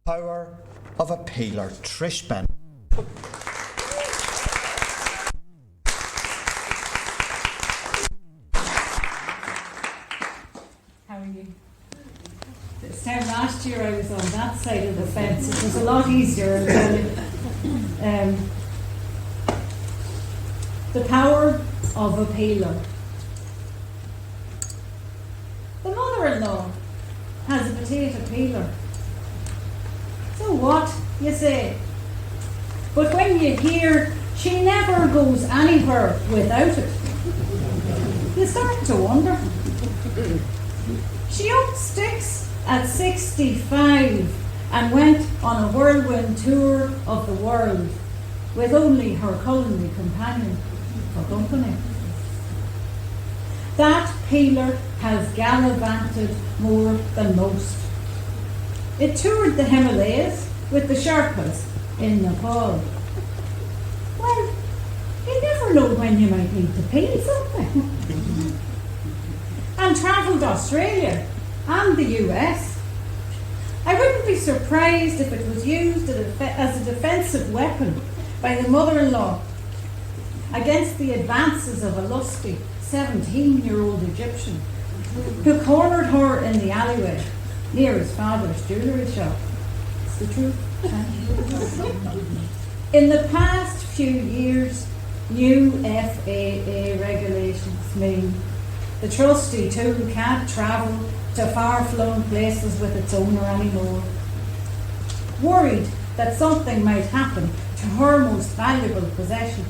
Power of a peeler, Trish Bennet. How are you? This time last year I was on that side of the fence. It was a lot easier, I'll tell you. The power of a peeler. The mother-in-law has a potato peeler. So what, you say? But when you hear she never goes anywhere without it, you start to wonder. She upped sticks at 65 and went on a whirlwind tour of the world with only her culinary companion for company. That peeler has gallivanted more than most. It toured the Himalayas with the Sherpas in Nepal. Well, you never know when you might need to peel something. And travelled Australia and the US. I wouldn't be surprised if it was used as a defensive weapon by the mother-in-law against the advances of a lusty 17-year-old Egyptian who cornered her in the alleyway near his father's jewellery shop. It's the truth. In the past few years, new FAA regulations mean the trusty tool can't travel to far-flung places with its owner anymore. Worried that something might happen to her most valuable possession,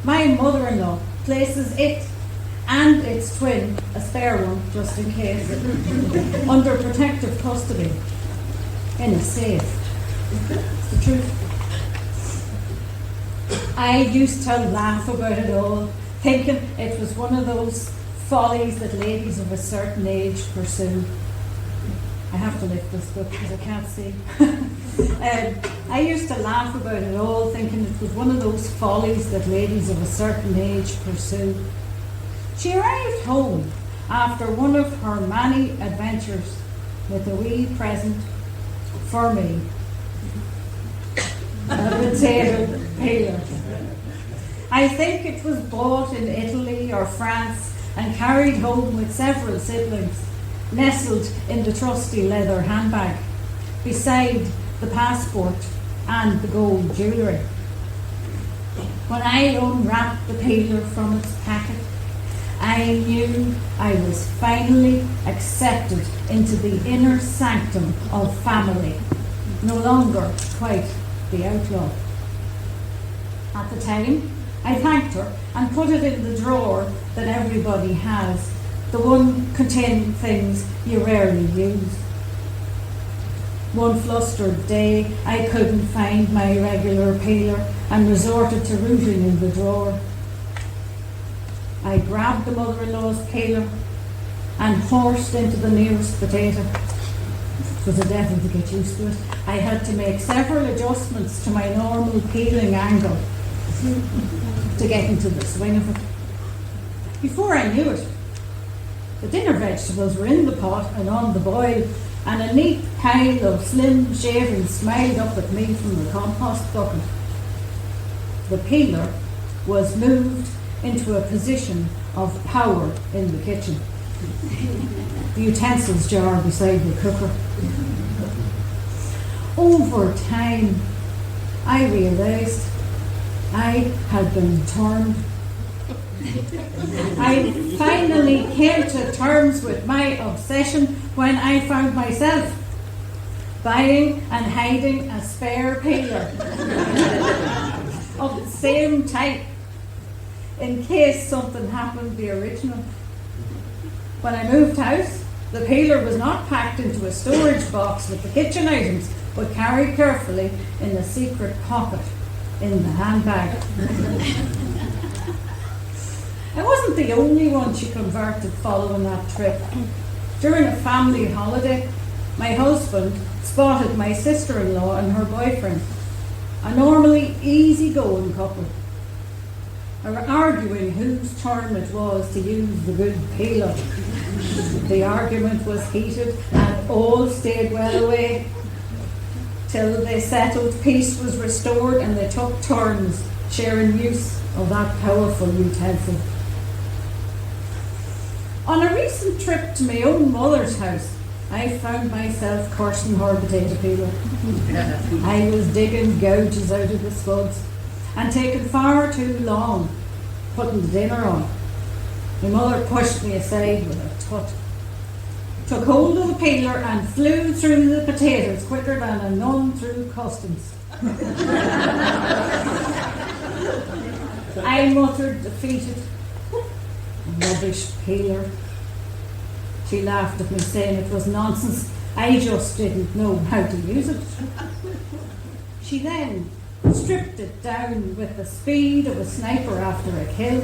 my mother-in-law places it and its twin, a spare one just in case, under protective custody in a safe. It's the truth. I used to laugh about it all, thinking it was one of those follies that ladies of a certain age pursue. I have to lift this book because I can't see. I used to laugh about it all, thinking it was one of those follies that ladies of a certain age pursue. She arrived home after one of her many adventures with a wee present for me. A potato peeler. I think it was bought in Italy or France and carried home with several siblings, nestled in the trusty leather handbag, beside the passport and the gold jewellery. When I unwrapped the peeler from its packet, I knew I was finally accepted into the inner sanctum of family, no longer quite the outlaw. At the time, I thanked her and put it in the drawer that everybody has, the one containing things you rarely use. One flustered day, I couldn't find my regular peeler and resorted to rooting in the drawer. I grabbed the mother-in-law's peeler and horsed into the nearest potato. It was a devil to get used to it. I had to make several adjustments to my normal peeling angle to get into the swing of it. Before I knew it, the dinner vegetables were in the pot and on the boil, and a neat pile of slim shavings smiled up at me from the compost bucket. The peeler was moved into a position of power in the kitchen. The utensils jar beside the cooker. Over time, I realised I had been turned. I finally came to terms with my obsession when I found myself buying and hiding a spare peeler of the same type in case something happened to the original. When I moved house, the peeler was not packed into a storage box with the kitchen items, but carried carefully in a secret pocket in the handbag. I wasn't the only one she converted following that trip. During a family holiday, my husband spotted my sister-in-law and her boyfriend, a normally easy-going couple, arguing whose turn it was to use the good peeler. The argument was heated and all stayed well away. till they settled, peace was restored, and they took turns sharing use of that powerful utensil. On a recent trip to my own mother's house, I found myself cursing her potato peeler. I was digging gouges out of the spuds and taking far too long putting the dinner on. My mother pushed me aside with a tut, took hold of the peeler and flew through the potatoes quicker than a nun through customs. I muttered defeated, rubbish peeler. She laughed at me, saying it was nonsense. I just didn't know how to use it. She then stripped it down with the speed of a sniper after a kill.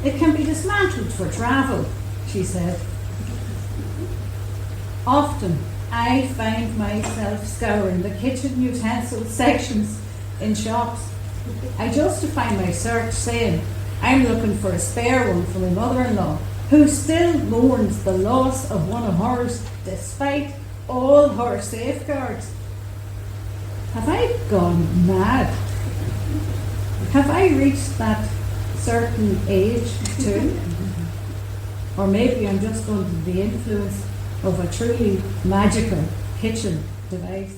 It can be dismantled for travel, she said. Often I find myself scouring the kitchen utensil sections in shops. I justify my search saying I'm looking for a spare one for my mother-in-law, who still mourns the loss of one of hers despite all her safeguards. Have I gone mad? Have I reached that certain age too? Or maybe I'm just under the influence of a truly magical kitchen device.